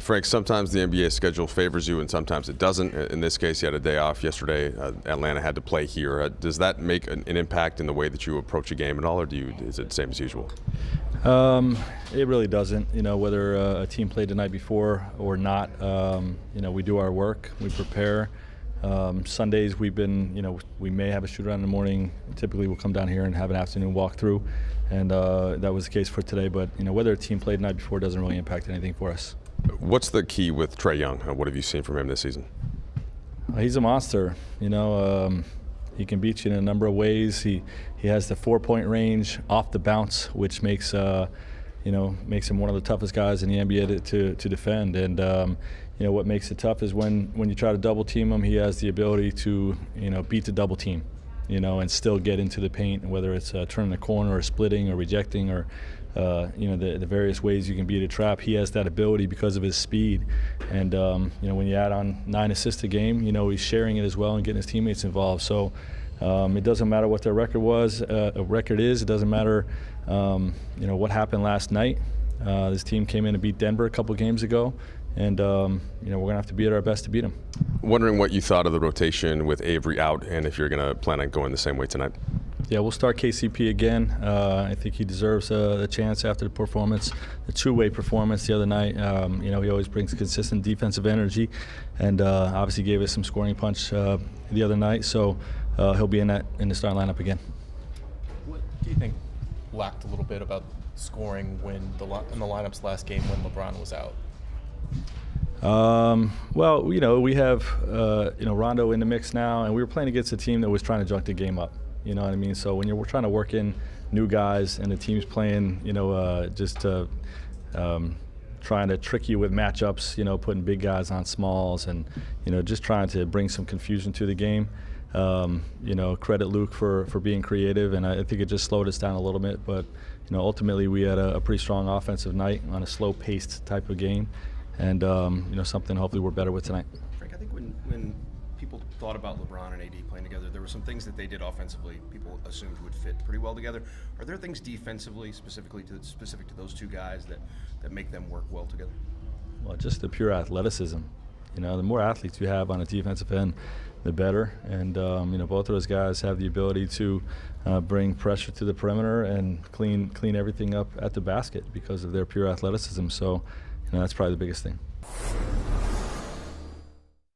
Frank, sometimes the NBA schedule favors you and sometimes it doesn't. In this case, you had a day off yesterday. Atlanta had to play here. Does that make an impact in the way that you approach a game at all, or is it the same as usual? It really doesn't. Whether a team played the night before or not, we do our work, we prepare. Sundays we may have a shoot around in the morning. Typically we'll come down here and have an afternoon walkthrough, and that was the case for today. But whether a team played the night before doesn't really impact anything for us. What's the key with Trae Young? What have you seen from him this season? He's a monster. He can beat you in a number of ways. He has the 4-point range off the bounce, which makes him one of the toughest guys in the NBA to defend. And what makes it tough is when you try to double team him, he has the ability to beat the double team, and still get into the paint, whether it's turning the corner or splitting or rejecting or the various ways you can beat a trap. He has that ability because of his speed. And when you add on 9 assists a game, he's sharing it as well and getting his teammates involved. So it doesn't matter what their record is. It doesn't matter what happened last night. This team came in and beat Denver a couple games ago, and we're going to have to be at our best to beat them. Wondering what you thought of the rotation with Avery out, and if you're going to plan on going the same way tonight. Yeah, we'll start KCP again. I think he deserves the chance after the performance, the two-way performance the other night. He always brings consistent defensive energy, and obviously gave us some scoring punch the other night. So he'll be in the starting lineup again. What do you think lacked a little bit about scoring in the lineup's last game when LeBron was out? We have Rondo in the mix now, and we were playing against a team that was trying to junk the game up. You know what I mean? So when we're trying to work in new guys and the team's playing, trying to trick you with matchups, putting big guys on smalls and, just trying to bring some confusion to the game. Credit Luke for being creative, and I think it just slowed us down a little bit. But, ultimately we had a pretty strong offensive night on a slow-paced type of game, and, something hopefully we're better with tonight. Frank, I think when people thought about LeBron and AD playing together, there were some things that they did offensively people assumed would fit pretty well together. Are there things defensively, specific to those two guys, that make them work well together? Well, just the pure athleticism. The more athletes you have on a defensive end, the better. And both of those guys have the ability to bring pressure to the perimeter and clean everything up at the basket because of their pure athleticism. So, that's probably the biggest thing.